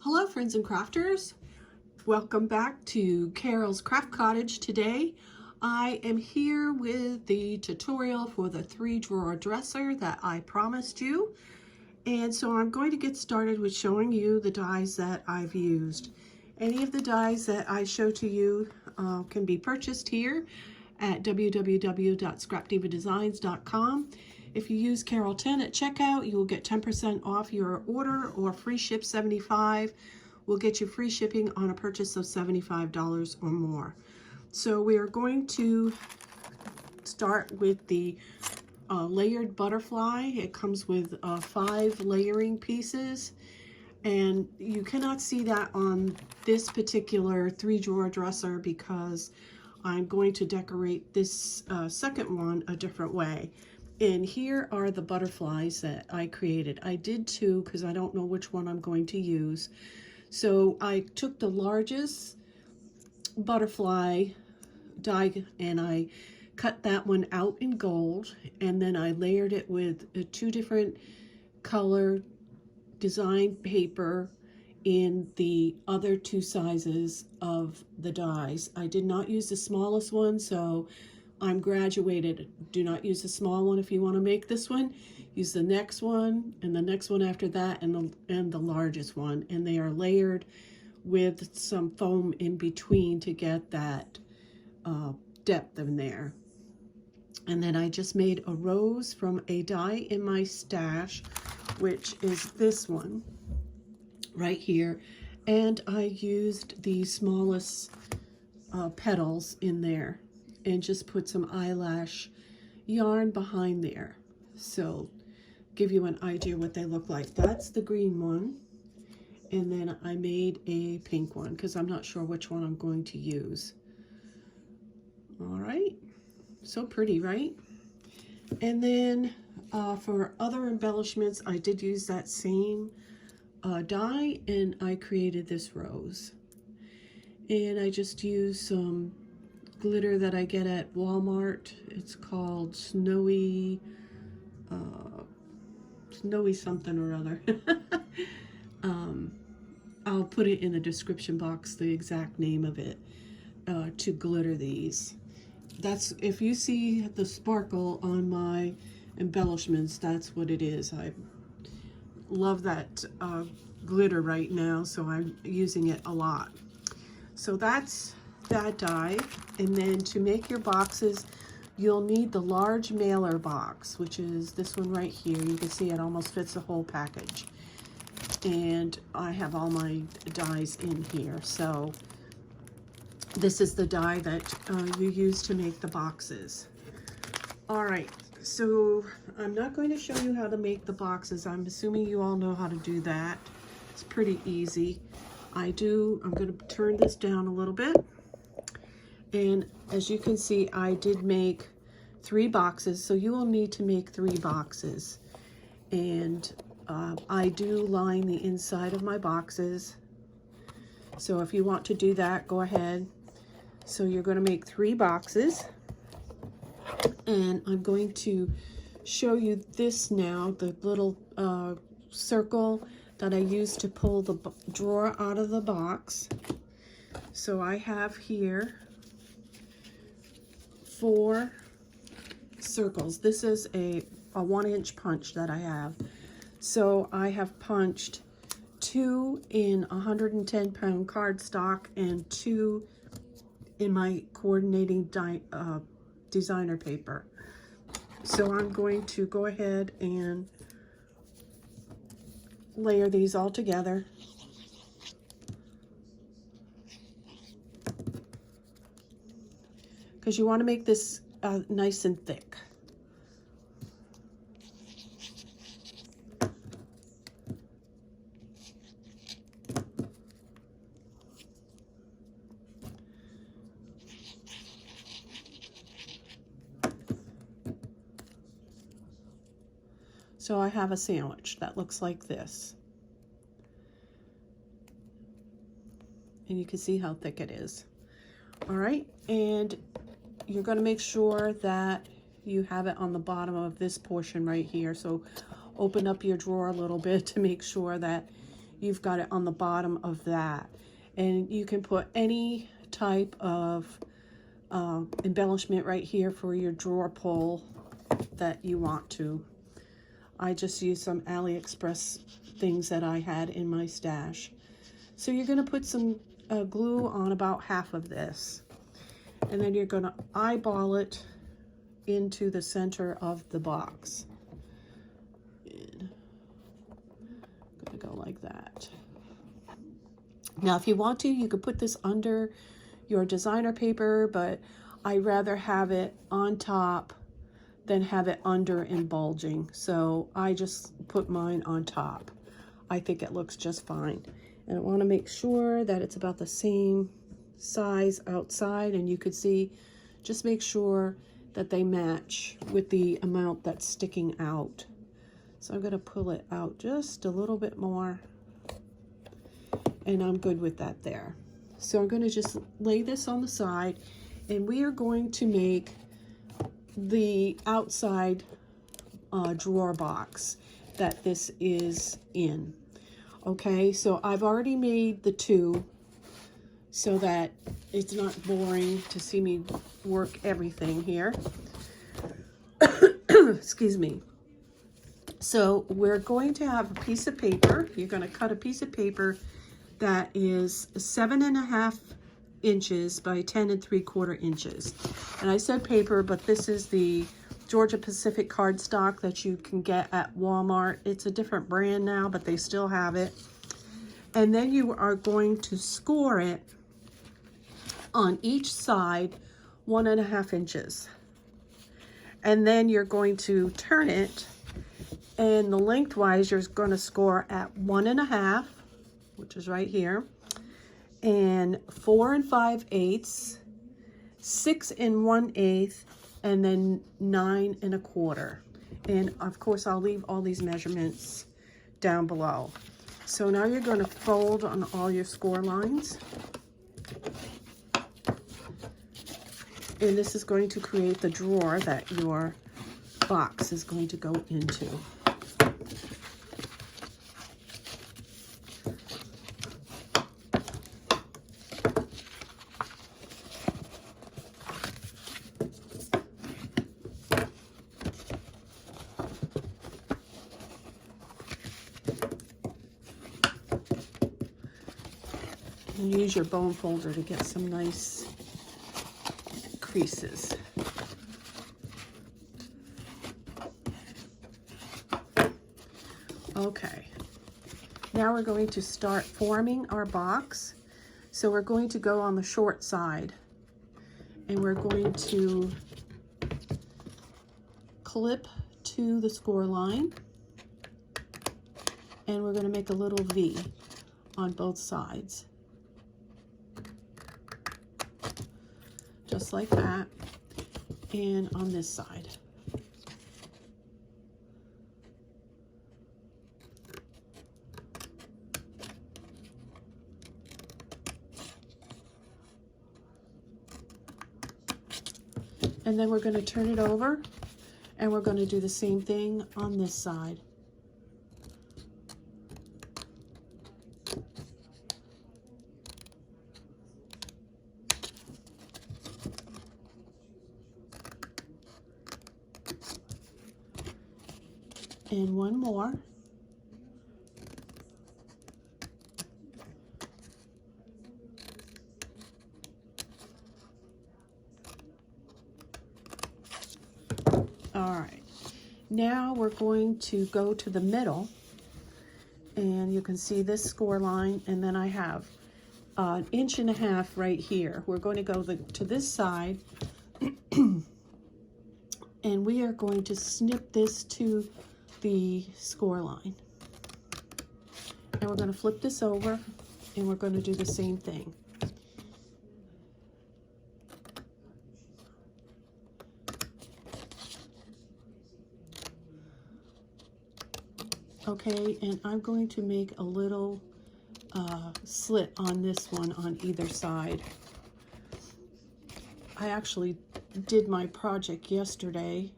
Hello friends and crafters, welcome back to Carol's Craft Cottage. Today I am here with the tutorial for the 3-drawer dresser that I promised you, and so I'm going to get started with showing you the dies that I've used. Any of the dies that I show to you can be purchased here at www.scrapdivadesigns.com. If you use Carol 10 at checkout, you will get 10% off your order, or free ship $75 will get you free shipping on a purchase of $75 or more. So we are going to start with the layered butterfly. It comes with 5 layering pieces, and you cannot see that on this particular 3-drawer dresser because I'm going to decorate this second one a different way. And here are the butterflies that I created. I did 2 because I don't know which one I'm going to use. So I took the largest butterfly die and I cut that one out in gold, and then I layered it with 2 different color design paper in the other 2 sizes of the dies. I did not use the smallest one, so I'm graduated. Do not use the small one if you want to make this one. Use the next one and the next one after that, and the largest one, and they are layered with some foam in between to get that depth in there. And then I just made a rose from a die in my stash, which is this one right here, and I used the smallest petals in there and just put some eyelash yarn behind there, so give you an idea what they look like. That's the green one, and then I made a pink one because I'm not sure which one I'm going to use. All right, so pretty, right? And then for other embellishments, I did use that same die, and I created this rose, and I just used some glitter that I get at Walmart. It's called snowy something or other. I'll put it in the description box, the exact name of it, to glitter these. That's, if you see the sparkle on my embellishments, that's what it is. I love that glitter right now, so I'm using it a lot. So that's that die. And then to make your boxes, you'll need the large mailer box, which is this one right here. You can see it almost fits the whole package, and I have all my dies in here. So this is the die that you use to make the boxes. All right, so I'm not going to show you how to make the boxes. I'm assuming you all know how to do that. It's pretty easy. I'm going to turn this down a little bit. And as you can see, I did make 3 boxes, so you will need to make 3 boxes. And I do line the inside of my boxes. So if you want to do that, go ahead. So you're going to make 3 boxes. And I'm going to show you this now, the little circle that I used to pull the drawer out of the box. So I have here 4 circles. This is a 1-inch punch that I have. So I have punched 2 in 110-pound cardstock and 2 in my coordinating designer paper. So I'm going to go ahead and layer these all together. Because you want to make this nice and thick. So I have a sandwich that looks like this. And you can see how thick it is. All right, and you're going to make sure that you have it on the bottom of this portion right here. So open up your drawer a little bit to make sure that you've got it on the bottom of that. And you can put any type of embellishment right here for your drawer pull that you want to. I just used some AliExpress things that I had in my stash. So you're going to put some glue on about half of this, and then you're going to eyeball it into the center of the box. And I'm going to go like that. Now if you want to, you could put this under your designer paper, but I'd rather have it on top than have it under and bulging. So I just put mine on top. I think it looks just fine. And I want to make sure that it's about the same size outside, and you could see, just make sure that they match with the amount that's sticking out. So I'm going to pull it out just a little bit more, and I'm good with that there. So I'm going to just lay this on the side, and we are going to make the outside drawer box that this is in. Okay, so I've already made the two so that it's not boring to see me work everything here. Excuse me. So we're going to have a piece of paper. You're going to cut a piece of paper that is 7.5 inches by 10 3/4 inches. And I said paper, but this is the Georgia Pacific cardstock that you can get at Walmart. It's a different brand now, but they still have it. And then you are going to score it on each side 1.5 inches. And then you're going to turn it, and the lengthwise you're going to score at 1.5, which is right here, and 4 5/8, 6 1/8, and then 9 1/4. And of course I'll leave all these measurements down below. So now you're going to fold on all your score lines, and this is going to create the drawer that your box is going to go into. And use your bone folder to get some nice creases. Okay, now we're going to start forming our box. So we're going to go on the short side, and we're going to clip to the score line, and we're going to make a little V on both sides. Just like that, and on this side. And then we're going to turn it over, and we're going to do the same thing on this side. And one more. All right, now we're going to go to the middle, and you can see this score line, and then I have an 1.5 inches right here. We're going to go to this side, and we are going to snip this to the score line, and we're going to flip this over, and we're going to do the same thing. Okay, and I'm going to make a little slit on this one on either side. I actually did my project yesterday,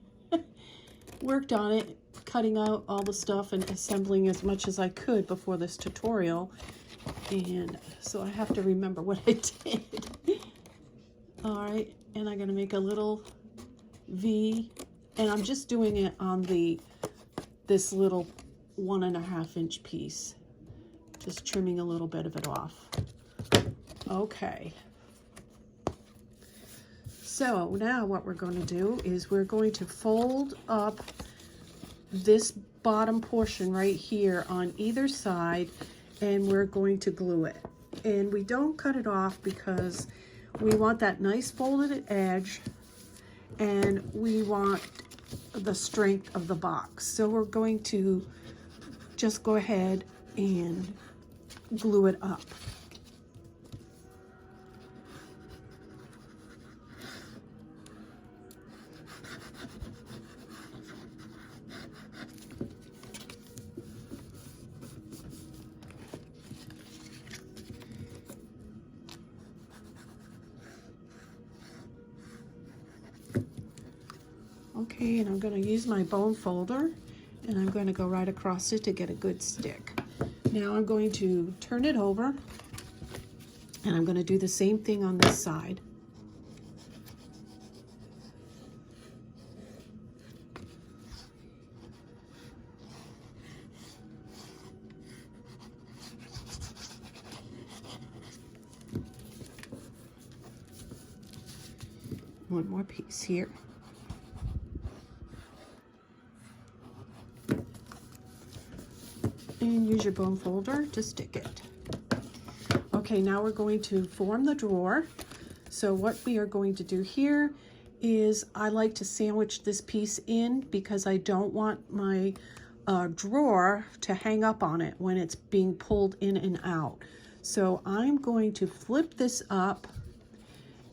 worked on it cutting out all the stuff and assembling as much as I could before this tutorial, and so I have to remember what I did. All right, and I'm going to make a little V, and I'm just doing it on this little 1.5 inch piece, just trimming a little bit of it off. Okay, so now what we're going to do is we're going to fold up this bottom portion right here on either side, and we're going to glue it. And we don't cut it off because we want that nice folded edge, and we want the strength of the box. So we're going to just go ahead and glue it up. Okay, and I'm going to use my bone folder, and I'm going to go right across it to get a good stick. Now I'm going to turn it over, and I'm going to do the same thing on this side. One more piece here. And use your bone folder to stick it. Okay, now we're going to form the drawer. So what we are going to do here is I like to sandwich this piece in because I don't want my drawer to hang up on it when it's being pulled in and out. So I'm going to flip this up,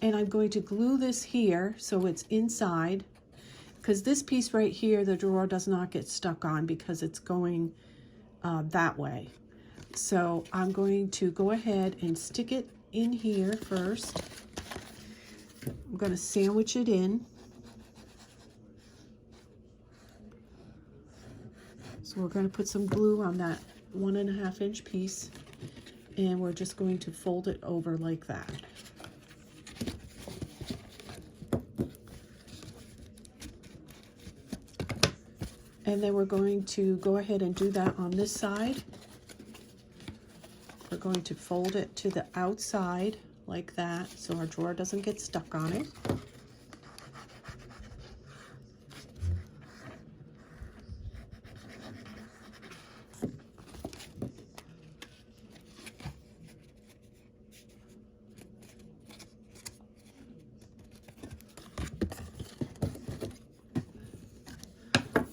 and I'm going to glue this here so it's inside, because this piece right here, the drawer does not get stuck on because it's going that way. So I'm going to go ahead and stick it in here first. I'm going to sandwich it in. So we're going to put some glue on that 1.5 inch piece, and we're just going to fold it over like that. And then we're going to go ahead and do that on this side. We're going to fold it to the outside like that so our drawer doesn't get stuck on it.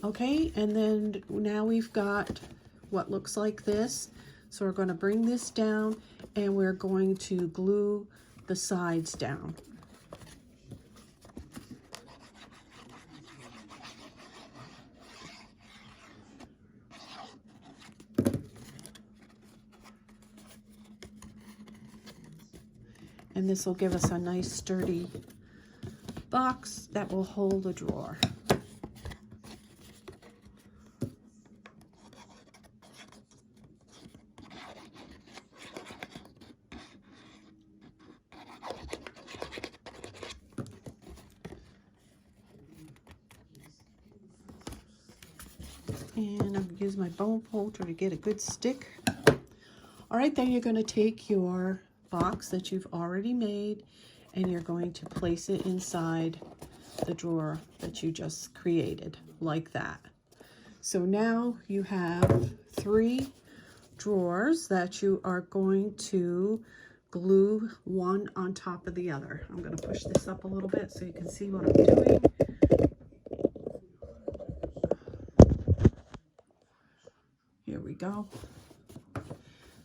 Okay, and then now we've got what looks like this. So we're going to bring this down, and we're going to glue the sides down. And this will give us a nice sturdy box that will hold a drawer. And I'm going to use my bone folder to get a good stick. All right, then you're going to take your box that you've already made, and you're going to place it inside the drawer that you just created, like that. So now you have 3 drawers that you are going to glue one on top of the other. I'm going to push this up a little bit so you can see what I'm doing. Here we go.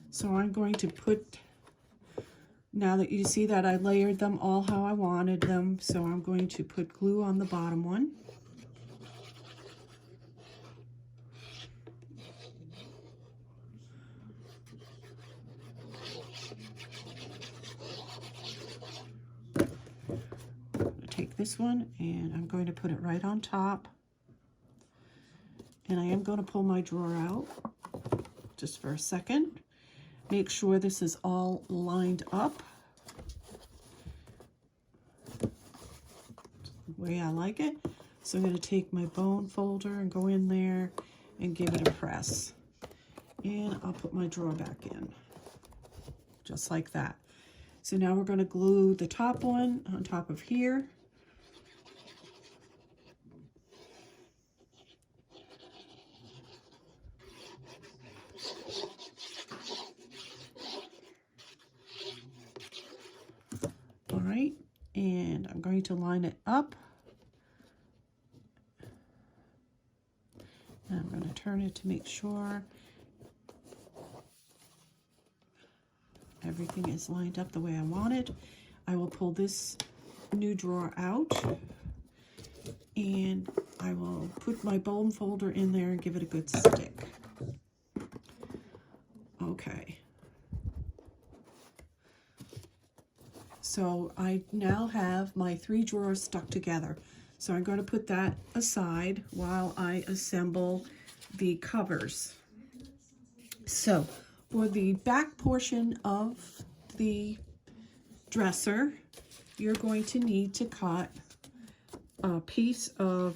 So I'm going to put, now that you see that I layered them all how I wanted them, so I'm going to put glue on the bottom one. I'm going to take this one and I'm going to put it right on top. And I am going to pull my drawer out just for a second. Make sure this is all lined up the way I like it. So I'm going to take my bone folder and go in there and give it a press. And I'll put my drawer back in, just like that. So now we're going to glue the top one on top of here. All right, and I'm going to line it up. And I'm going to turn it to make sure everything is lined up the way I want it. I will pull this new drawer out and I will put my bone folder in there and give it a good stick. Okay. So I now have my 3 drawers stuck together. So I'm going to put that aside while I assemble the covers. So for the back portion of the dresser, you're going to need to cut a piece of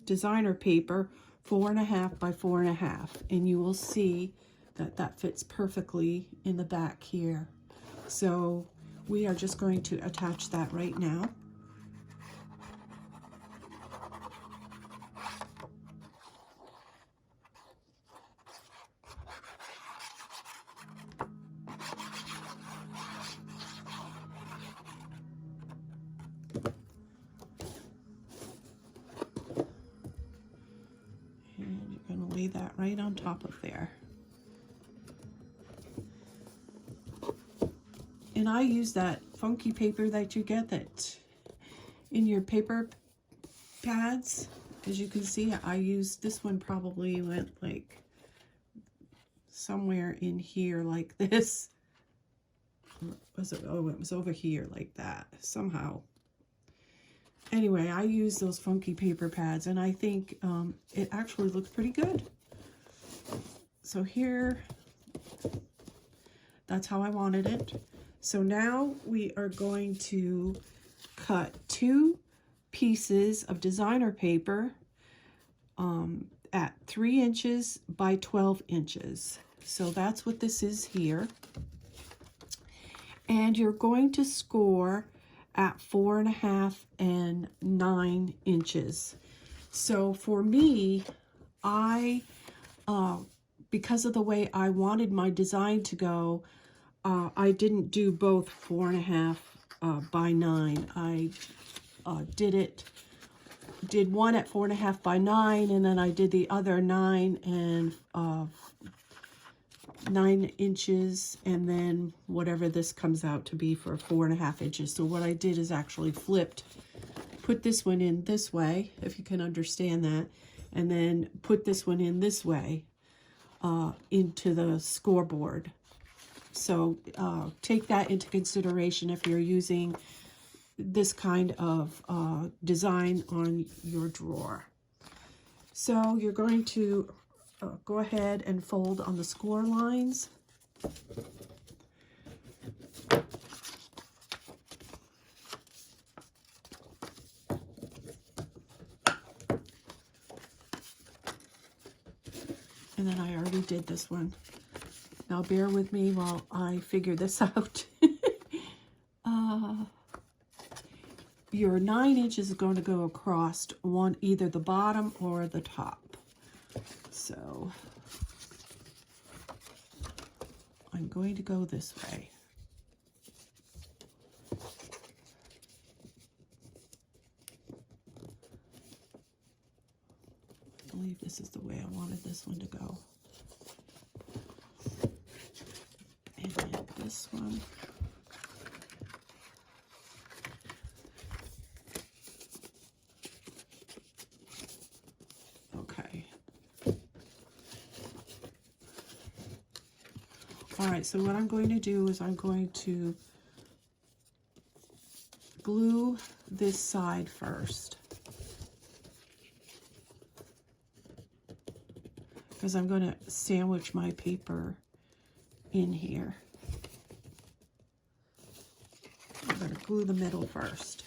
designer paper 4.5 by 4.5, and you will see that that fits perfectly in the back here. So we are just going to attach that right now. And you're going to lay that right on top of there. And I use that funky paper that you get that in your paper pads. As you can see, I used this one, probably went like somewhere in here like this. Was it? Oh, it was over here like that somehow. Anyway, I use those funky paper pads, and I think it actually looks pretty good. So here, that's how I wanted it. So now we are going to cut 2 pieces of designer paper at 3 inches by 12 inches. So that's what this is here. And you're going to score at 4.5 and 9 inches. So for me, because of the way I wanted my design to go, I didn't do both 4.5 by 9. I did one at 4.5 by 9, and then I did the other 9 and 9 inches, and then whatever this comes out to be for 4.5 inches. So what I did is actually put this one in this way, if you can understand that, and then put this one in this way into the scoreboard. So take that into consideration if you're using this kind of design on your drawer. So you're going to go ahead and fold on the score lines. And then I already did this one. Now bear with me while I figure this out. Your 9 inches is going to go across either the bottom or the top. So I'm going to go this way. I believe this is the way I wanted this one to go. And then this one. Okay. All right, so what I'm going to do is I'm going to glue this side first. because I'm going to sandwich my paper in here. I'm going to glue the middle first.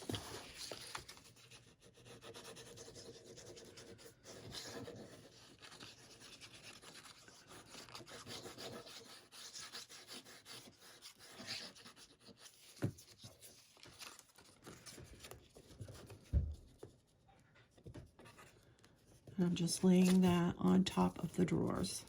I'm just laying that on top of the drawers.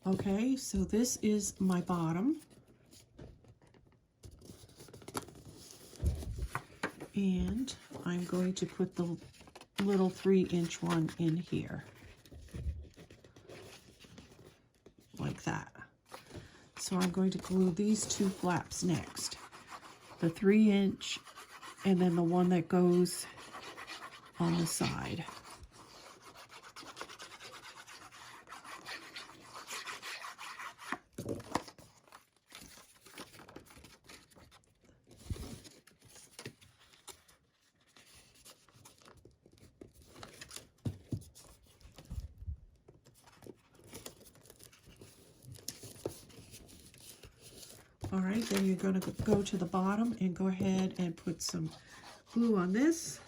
Okay, so this is my bottom. And I'm going to put the little 3-inch one in here. Like that. So I'm going to glue these two flaps next. The 3-inch and then the one that goes on the side. All right, then you're going to go to the bottom and go ahead and put some glue on this.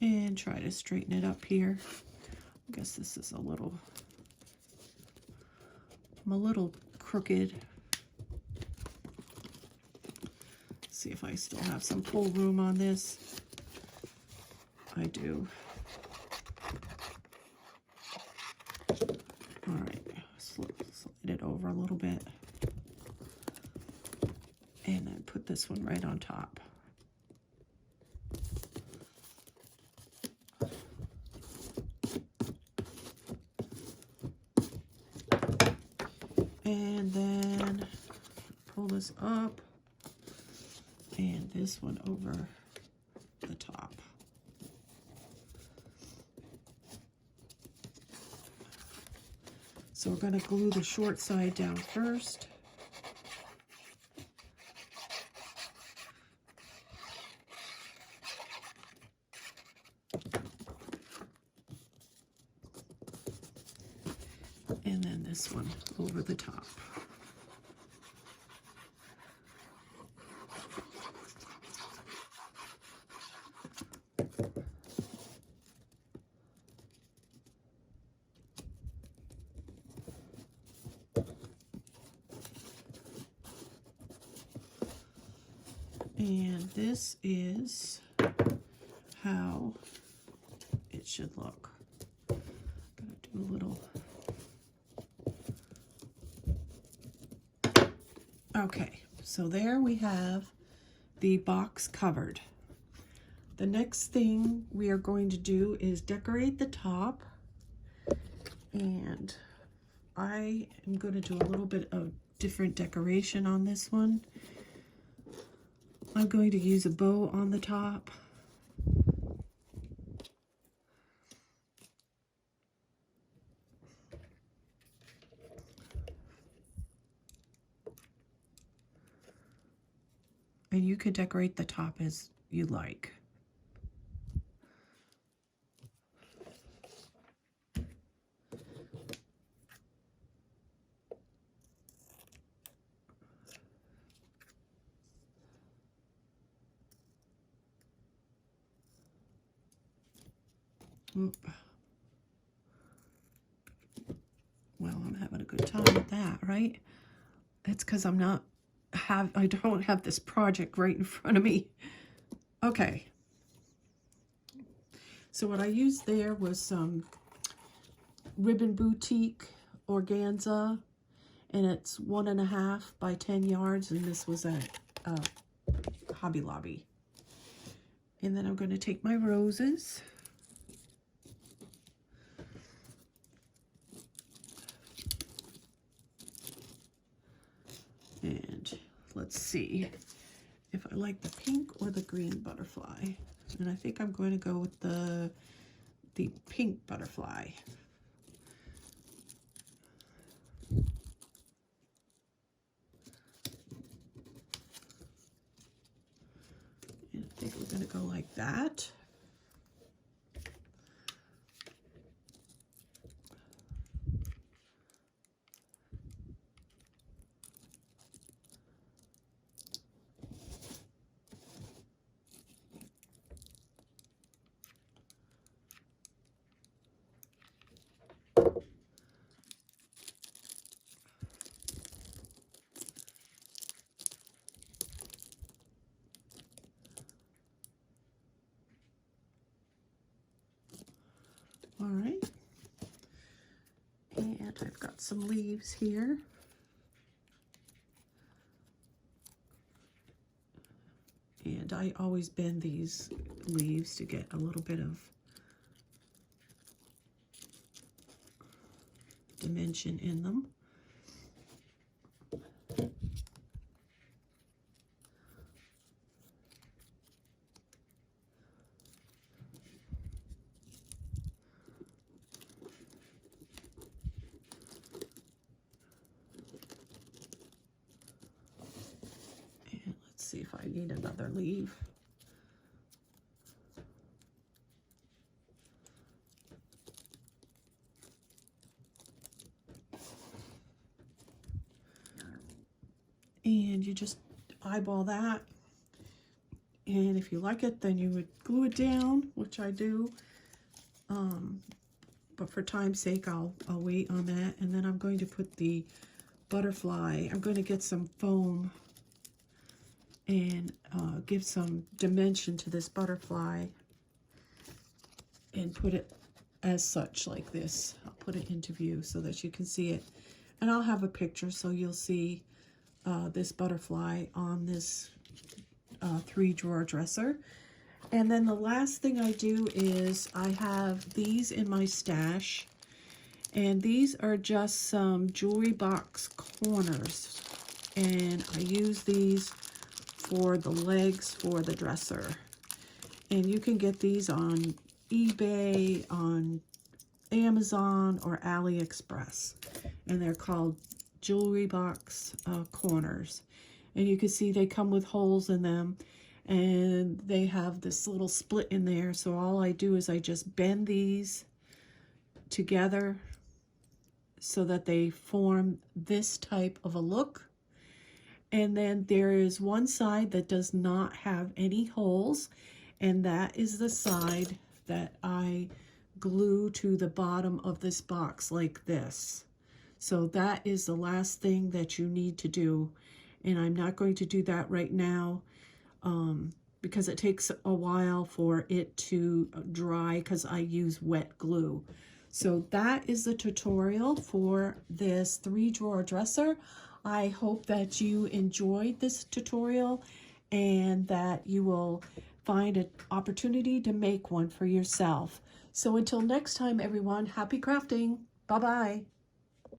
And try to straighten it up here. I guess this is I'm a little crooked. See if I still have some pull room on this. I do. All right, slide it over a little bit. And then put this one right on top. And then pull this up. And this one over the top. So we're going to glue the short side down first. And then this one over the top. And this is how it should look. I'm gonna do a little. Okay, so there we have the box covered. The next thing we are going to do is decorate the top. And I am going to do a little bit of different decoration on this one. I'm going to use a bow on the top. And you could decorate the top as you like. Well, I'm having a good time with that, right? It's because I don't have this project right in front of me. Okay. So what I used there was some Ribbon Boutique organza, and it's 1.5 by 10 yards, and this was at Hobby Lobby. And then I'm going to take my roses. And let's see if I like the pink or the green butterfly. And I think I'm going to go with the pink butterfly. And I think we're going to go like that. All right, and I've got some leaves here. And I always bend these leaves to get a little bit of dimension in them. See if I need another leaf. And you just eyeball that. And if you like it, then you would glue it down, which I do. But for time's sake, I'll wait on that. And then I'm going to put the butterfly. I'm going to get some foam and give some dimension to this butterfly and put it as such like this. I'll put it into view so that you can see it. And I'll have a picture so you'll see this butterfly on this 3-drawer dresser. And then the last thing I do is I have these in my stash. And these are just some jewelry box corners. And I use these for the legs for the dresser. And you can get these on eBay, on Amazon, or AliExpress. And they're called jewelry box corners. And you can see they come with holes in them. And they have this little split in there. So all I do is I just bend these together so that they form this type of a look. And then there is one side that does not have any holes, and that is the side that I glue to the bottom of this box like this. So that is the last thing that you need to do. And I'm not going to do that right now because it takes a while for it to dry because I use wet glue. So that is the tutorial for this 3-drawer dresser. I hope that you enjoyed this tutorial and that you will find an opportunity to make one for yourself. So until next time, everyone, happy crafting. Bye-bye.